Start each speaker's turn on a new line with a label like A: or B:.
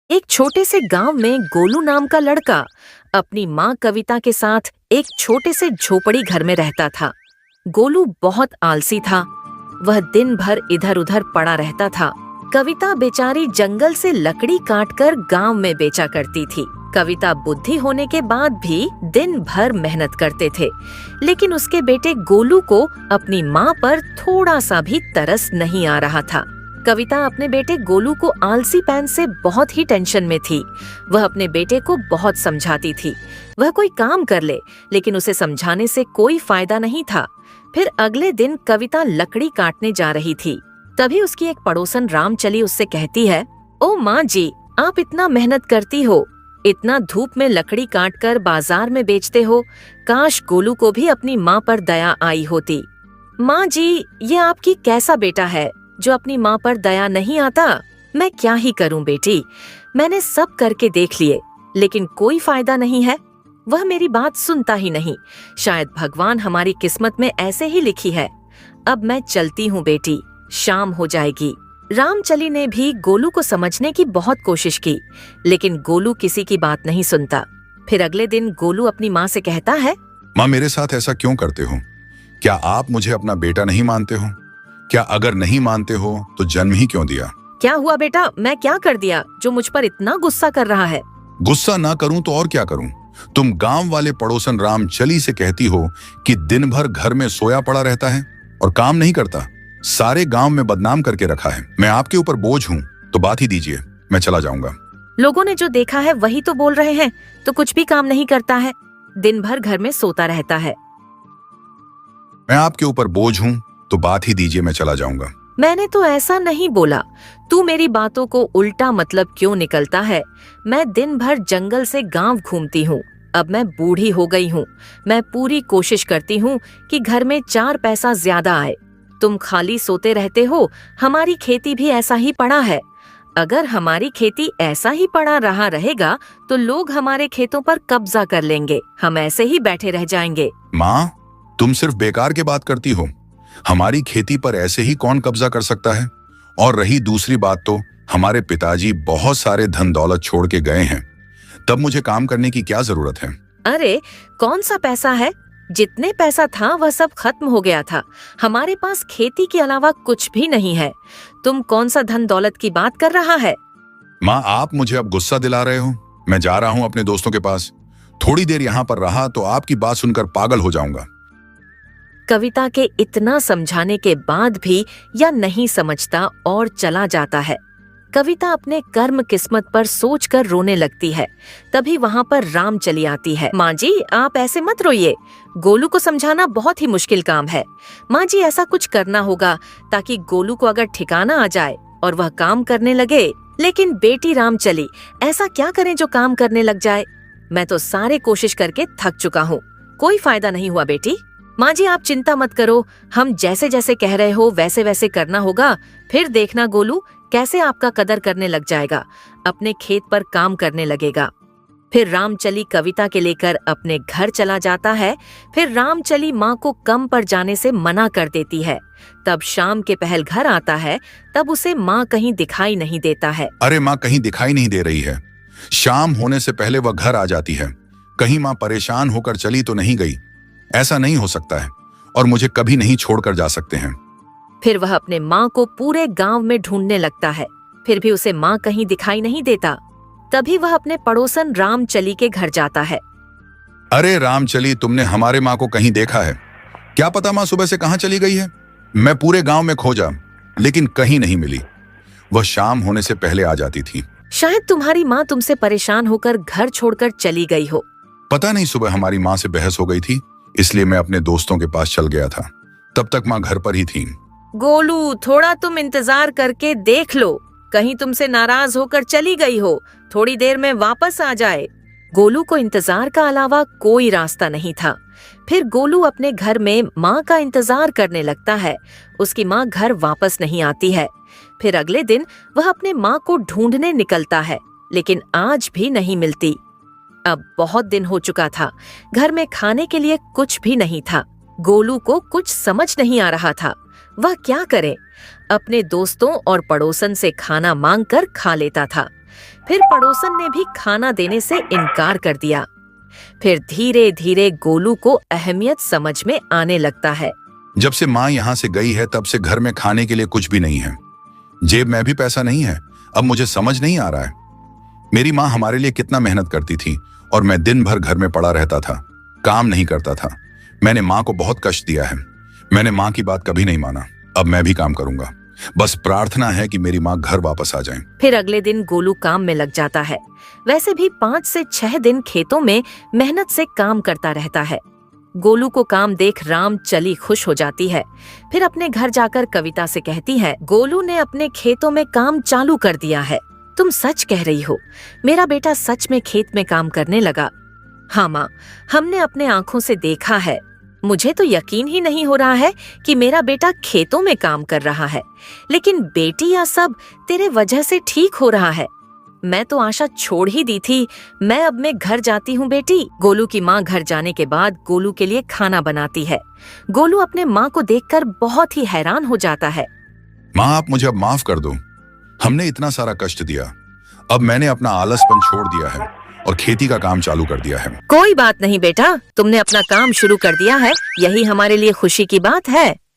A: एक छोटे से गांव में गोलू नाम का लड़का अपनी माँ कविता के साथ एक छोटे से झोपड़ी घर में रहता था। गोलू बहुत आलसी था। वह दिन भर इधर उधर पड़ा रहता था। कविता बेचारी जंगल से लकड़ी काटकर गांव में बेचा करती थी। कविता बुद्धि होने के बाद भी दिन भर मेहनत करते थे, लेकिन उसके बेटे गोलू को अपनी माँ पर थोड़ा सा भी तरस नहीं आ रहा था। कविता अपने बेटे गोलू को आलसीपन से बहुत ही टेंशन में थी। वह अपने बेटे को बहुत समझाती थी, वह कोई काम कर ले, लेकिन उसे समझाने से कोई फायदा नहीं था। फिर अगले दिन कविता लकड़ी काटने जा रही थी। तभी उसकी एक पड़ोसन रामचली उससे कहती है, ओ माँ जी, आप इतना मेहनत करती हो, इतना धूप में लकड़ी काटकर बाजार में बेचते हो, काश गोलू को भी अपनी माँ पर दया आई होती। माँ जी, ये आपकी कैसा बेटा है जो अपनी माँ पर दया नहीं आता। मैं क्या ही करूं बेटी, मैंने सब करके देख लिए, लेकिन कोई फायदा नहीं है। वह मेरी बात सुनता ही नहीं। शायद भगवान हमारी किस्मत में ऐसे ही लिखी है। अब मैं चलती हूँ बेटी, शाम हो जाएगी। रामचली ने भी गोलू को समझने की बहुत कोशिश की, लेकिन गोलू किसी की बात नहीं सुनता। फिर अगले दिन गोलू अपनी माँ से कहता है,
B: माँ, मेरे साथ ऐसा क्यों करते हो? क्या आप मुझे अपना बेटा नहीं मानते हो? क्या अगर नहीं मानते हो तो जन्म ही क्यों दिया?
A: क्या हुआ बेटा, मैं क्या कर दिया जो मुझ पर इतना गुस्सा कर रहा है?
B: गुस्सा ना करूं तो और क्या करूं? तुम गांव वाले पड़ोसन रामचली से कहती हो कि दिन भर घर में सोया पड़ा रहता है और काम नहीं करता। सारे गांव में बदनाम करके रखा है। मैं आपके ऊपर बोझ हूं तो बात ही दीजिए, मैं चला जाऊंगा।
A: लोगों ने जो देखा है वही तो बोल रहे हैं। तो कुछ भी काम नहीं करता है, दिन भर घर में सोता रहता है।
B: मैं आपके ऊपर बोझ हूं तो बात ही दीजिए, मैं चला जाऊंगा।
A: मैंने तो ऐसा नहीं बोला। तू मेरी बातों को उल्टा मतलब क्यों निकलता है? मैं दिन भर जंगल से गांव घूमती हूँ। अब मैं बूढ़ी हो गई हूँ। मैं पूरी कोशिश करती हूँ कि घर में 4 पैसा ज्यादा आए। तुम खाली सोते रहते हो। हमारी खेती भी ऐसा ही पड़ा है। अगर हमारी खेती ऐसा ही पड़ा रहा रहेगा तो लोग हमारे खेतों पर कब्जा कर लेंगे। हम ऐसे ही बैठे रह जाएंगे।
B: माँ, तुम सिर्फ बेकार की बात करती हो। हमारी खेती पर ऐसे ही कौन कब्जा कर सकता है? और रही दूसरी बात, तो हमारे पिताजी बहुत सारे धन दौलत छोड़ के गए हैं, तब मुझे काम करने की क्या जरूरत है?
A: अरे, कौन सा पैसा है? जितने पैसा था वह सब खत्म हो गया था। हमारे पास खेती के अलावा कुछ भी नहीं है। तुम कौन सा धन दौलत की बात कर रहा है?
B: माँ, आप मुझे अब गुस्सा दिला रहे हो। मैं जा रहा हूँ अपने दोस्तों के पास। थोड़ी देर यहाँ पर रहा तो आपकी बात सुनकर पागल हो जाऊंगा।
A: कविता के इतना समझाने के बाद भी यह नहीं समझता और चला जाता है। कविता अपने कर्म किस्मत पर सोचकर रोने लगती है। तभी वहाँ पर राम चली आती है। माँ जी, आप ऐसे मत रोइए। गोलू को समझाना बहुत ही मुश्किल काम है। माँ जी, ऐसा कुछ करना होगा ताकि गोलू को अगर ठिकाना आ जाए और वह काम करने लगे। लेकिन बेटी राम चली, ऐसा क्या करें जो काम करने लग जाए? मैं तो सारे कोशिश करके थक चुका हूँ, कोई फायदा नहीं हुआ। बेटी माँ जी, आप चिंता मत करो। हम जैसे जैसे कह रहे हो वैसे वैसे करना होगा। फिर देखना गोलू कैसे आपका कदर करने लग जाएगा, अपने खेत पर काम करने लगेगा। फिर रामचली कविता के लेकर अपने घर चला जाता है। फिर रामचली माँ को कम पर जाने से मना कर देती है। तब शाम के पहल घर आता है, तब उसे माँ कहीं दिखाई नहीं देता है।
B: अरे माँ, कहीं दिखाई नहीं दे रही है। शाम होने से पहले वह घर आ जाती है। कहीं माँ परेशान होकर चली तो नहीं गई? ऐसा नहीं हो सकता है, और मुझे कभी नहीं छोड़कर जा सकते हैं।
A: फिर वह अपने माँ को पूरे गांव में ढूंढने लगता है, फिर भी उसे माँ कहीं दिखाई नहीं देता। तभी वह अपने पड़ोसन रामचली के घर जाता है।
B: अरे रामचली, तुमने हमारे माँ को कहीं देखा है? क्या पता माँ सुबह से कहाँ चली गई है। मैं पूरे गांव में खोजा, लेकिन कहीं नहीं मिली। वह शाम होने से पहले आ जाती थी।
A: शायद तुम्हारी माँ तुमसे परेशान होकर घर छोड़कर चली गई हो।
B: पता नहीं, सुबह हमारी माँ से बहस हो गई थी, इसलिए मैं अपने दोस्तों के पास चल गया था। तब तक माँ घर पर ही थी।
A: गोलू, थोड़ा तुम इंतजार करके देख लो, कहीं तुमसे नाराज होकर चली गई हो। थोड़ी देर में वापस आ जाए। गोलू को इंतजार का अलावा कोई रास्ता नहीं था। फिर गोलू अपने घर में माँ का इंतजार करने लगता है। उसकी माँ घर वापस नहीं आती है। फिर अगले दिन वह अपने माँ को ढूंढने निकलता है, लेकिन आज भी नहीं मिलती। अब बहुत दिन हो चुका था। घर में खाने के लिए कुछ भी नहीं था। गोलू को कुछ समझ नहीं आ रहा था, वह क्या करे। अपने दोस्तों और पड़ोसन से खाना मांगकर खा लेता था। फिर पड़ोसन ने भी खाना देने से इनकार कर दिया। फिर धीरे धीरे गोलू को अहमियत समझ में आने लगता है।
B: जब से माँ यहाँ से गई है तब से घर में खाने के लिए कुछ भी नहीं है, जेब में भी पैसा नहीं है। अब मुझे समझ नहीं आ रहा है मेरी माँ हमारे लिए कितना मेहनत करती थी और मैं दिन भर घर में पड़ा रहता था, काम नहीं करता था। मैंने माँ को बहुत कष्ट दिया है। मैंने माँ की बात कभी नहीं माना। अब मैं भी काम करूंगा। बस प्रार्थना है कि मेरी माँ घर वापस आ जाए।
A: फिर अगले दिन गोलू काम में लग जाता है। वैसे भी 5 से 6 दिन खेतों में मेहनत से काम करता रहता है। गोलू को काम देख राम चली खुश हो जाती है। फिर अपने घर जाकर कविता से कहती है, गोलू ने अपने खेतों में काम चालू कर दिया है। तुम सच कह रही हो, मेरा बेटा सच में खेत में काम करने लगा। हाँ माँ, हमने अपने आंखों से देखा है। मुझे तो यकीन ही नहीं हो रहा है कि मेरा बेटा खेतों में काम कर रहा है, लेकिन बेटी यह सब तेरे वजह से ठीक हो रहा है। मैं तो आशा छोड़ ही दी थी। मैं अब मैं घर जाती हूँ बेटी। गोलू की माँ घर जाने के बाद गोलू के लिए खाना बनाती है। गोलू अपने माँ को देखकर बहुत ही हैरान हो जाता है।
B: माँ, आप मुझे अब माफ कर दो। हमने इतना सारा कष्ट दिया। अब मैंने अपना आलसपन छोड़ दिया है और खेती का काम चालू कर दिया है।
A: कोई बात नहीं बेटा, तुमने अपना काम शुरू कर दिया है, यही हमारे लिए खुशी की बात है।